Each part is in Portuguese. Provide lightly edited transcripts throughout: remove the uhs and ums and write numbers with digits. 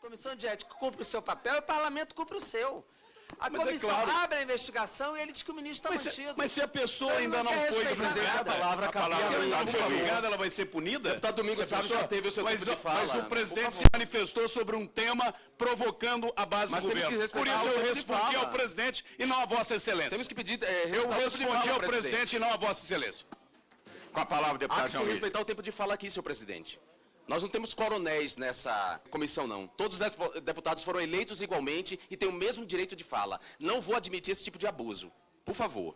Comissão de ética cumpre o seu papel e o parlamento cumpre o seu. A comissão abre a investigação e ele diz que o ministro está mantido. Mas se a pessoa ainda não foi presidente, a palavra não foi julgada, ela vai ser punida? Deputado Domingos Sávio já teve o seu tempo de fala. Mas o presidente se manifestou sobre um tema provocando a base do governo. Por isso eu respondi ao presidente e não a Vossa Excelência. Temos que pedir... eu respondi ao presidente e não a Vossa Excelência. Com a palavra, deputado. Há que se respeitar o tempo de fala aqui, senhor presidente. Nós não temos coronéis nessa comissão, não. Todos os deputados foram eleitos igualmente e têm o mesmo direito de fala. Não vou admitir esse tipo de abuso. Por favor.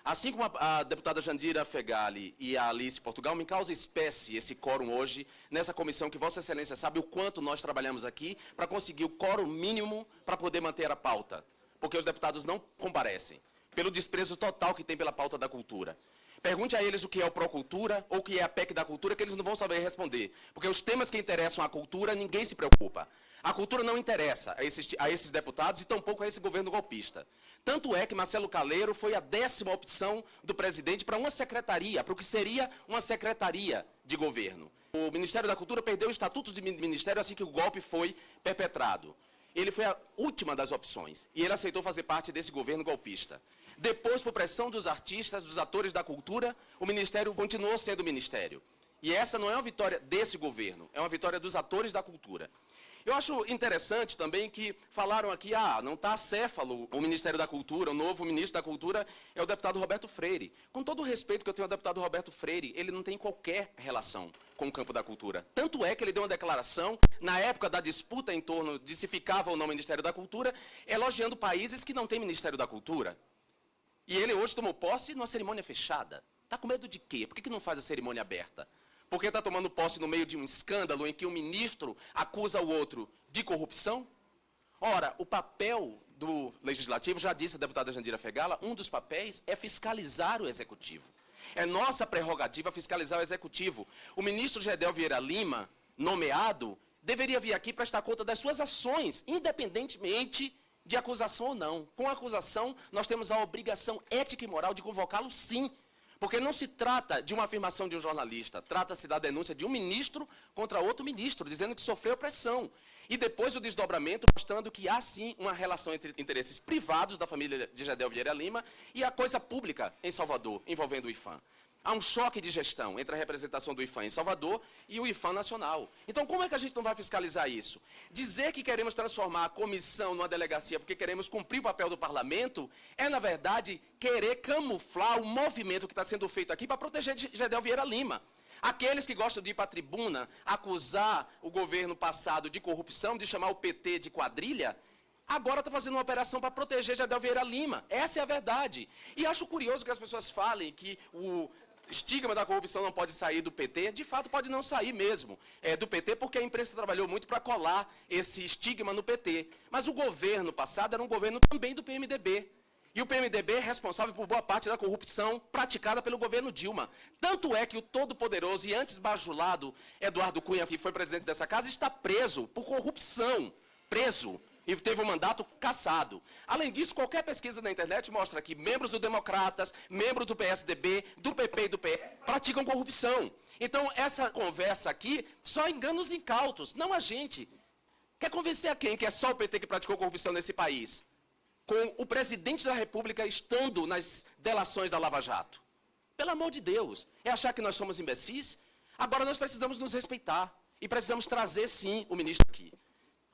Assim como a deputada Jandira Fegali e a Alice Portugal, me causa espécie esse quórum hoje, nessa comissão que Vossa Excelência sabe o quanto nós trabalhamos aqui para conseguir o quórum mínimo para poder manter a pauta. Porque os deputados não comparecem, pelo desprezo total que tem pela pauta da cultura. Pergunte a eles o que é o Procultura ou o que é a PEC da cultura, que eles não vão saber responder. Porque os temas que interessam à cultura, ninguém se preocupa. A cultura não interessa a esses deputados e tampouco a esse governo golpista. Tanto é que Marcelo Caleiro foi a 10ª opção do presidente para uma secretaria, para o que seria uma secretaria de governo. O Ministério da Cultura perdeu o estatuto de ministério assim que o golpe foi perpetrado. Ele foi a última das opções e ele aceitou fazer parte desse governo golpista. Depois, por pressão dos artistas, dos atores da cultura, o Ministério continuou sendo Ministério. E essa não é uma vitória desse governo, é uma vitória dos atores da cultura. Eu acho interessante também que falaram aqui, não está acéfalo o Ministério da Cultura, o novo ministro da Cultura é o deputado Roberto Freire. Com todo o respeito que eu tenho ao deputado Roberto Freire, ele não tem qualquer relação com o campo da cultura. Tanto é que ele deu uma declaração, na época da disputa em torno de se ficava ou não o Ministério da Cultura, elogiando países que não têm Ministério da Cultura. E ele hoje tomou posse numa cerimônia fechada. Está com medo de quê? Por que não faz a cerimônia aberta? Porque está tomando posse no meio de um escândalo em que um ministro acusa o outro de corrupção? Ora, o papel do Legislativo, já disse a deputada Jandira Fegali, um dos papéis é fiscalizar o Executivo. É nossa prerrogativa fiscalizar o Executivo. O ministro Gedel Vieira Lima, nomeado, deveria vir aqui prestar conta das suas ações, independentemente de acusação ou não. Com a acusação, nós temos a obrigação ética e moral de convocá-lo, sim. Porque não se trata de uma afirmação de um jornalista, trata-se da denúncia de um ministro contra outro ministro, dizendo que sofreu pressão. E depois o desdobramento mostrando que há, sim, uma relação entre interesses privados da família de Gedel Vieira Lima e a coisa pública em Salvador, envolvendo o IPHAN. Há um choque de gestão entre a representação do IPHAN em Salvador e o IPHAN nacional. Então, como é que a gente não vai fiscalizar isso? Dizer que queremos transformar a comissão numa delegacia porque queremos cumprir o papel do parlamento é, na verdade, querer camuflar o movimento que está sendo feito aqui para proteger Gedel Vieira Lima. Aqueles que gostam de ir para a tribuna, acusar o governo passado de corrupção, de chamar o PT de quadrilha, agora está fazendo uma operação para proteger Gedel Vieira Lima. Essa é a verdade. E acho curioso que as pessoas falem que o estigma da corrupção não pode sair do PT. De fato, pode não sair mesmo do PT, porque a imprensa trabalhou muito para colar esse estigma no PT. Mas o governo passado era um governo também do PMDB. E o PMDB é responsável por boa parte da corrupção praticada pelo governo Dilma. Tanto é que o todo-poderoso e antes bajulado Eduardo Cunha, que foi presidente dessa casa, está preso por corrupção. Preso. E teve um mandato cassado. Além disso, qualquer pesquisa na internet mostra que membros do Democratas, membros do PSDB, do PP e do PE praticam corrupção. Então, essa conversa aqui só engana os incautos, não a gente. Quer convencer a quem que é só o PT que praticou corrupção nesse país? Com o presidente da República estando nas delações da Lava Jato. Pelo amor de Deus, é achar que nós somos imbecis? Agora nós precisamos nos respeitar e precisamos trazer, sim, o ministro aqui.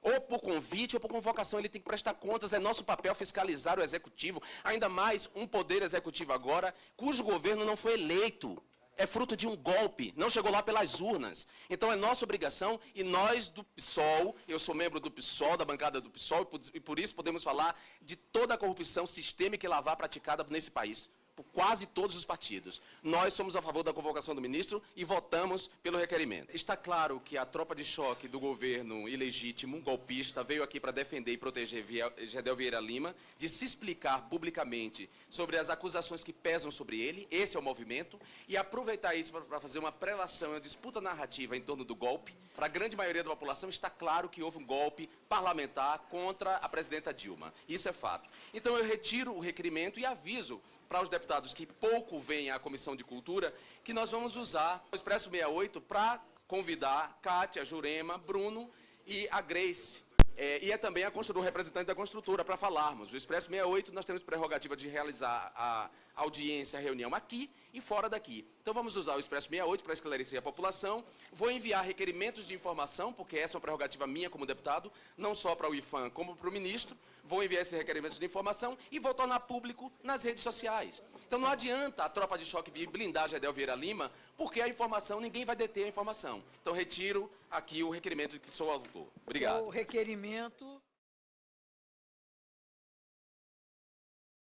Ou por convite ou por convocação, ele tem que prestar contas, é nosso papel fiscalizar o Executivo, ainda mais um poder executivo agora, cujo governo não foi eleito, é fruto de um golpe, não chegou lá pelas urnas. Então é nossa obrigação, e nós do PSOL, eu sou membro do PSOL, da bancada do PSOL, e por isso podemos falar de toda a corrupção sistêmica e lavar praticada nesse país, por quase todos os partidos. Nós somos a favor da convocação do ministro e votamos pelo requerimento. Está claro que a tropa de choque do governo ilegítimo, golpista, veio aqui para defender e proteger Gedel Vieira Lima, de se explicar publicamente sobre as acusações que pesam sobre ele, esse é o movimento, e aproveitar isso para fazer uma prelação, uma disputa narrativa em torno do golpe. Para a grande maioria da população está claro que houve um golpe parlamentar contra a presidenta Dilma. Isso é fato. Então eu retiro o requerimento e aviso para os deputados que pouco veem à Comissão de Cultura, que nós vamos usar o Expresso 68 para convidar Kátia, Jurema, Bruno e a Grace. E é também o representante da construtora, para falarmos. O Expresso 68, nós temos prerrogativa de realizar a audiência, a reunião aqui e fora daqui. Então vamos usar o Expresso 68 para esclarecer a população. Vou enviar requerimentos de informação, porque essa é uma prerrogativa minha como deputado, não só para o IFAM como para o ministro. Vou enviar esses requerimentos de informação e vou tornar público nas redes sociais. Então não adianta a tropa de choque vir blindar Gedel Vieira Lima, porque a informação, ninguém vai deter a informação. Então retiro aqui o requerimento de que sou autor. Obrigado. O requerimento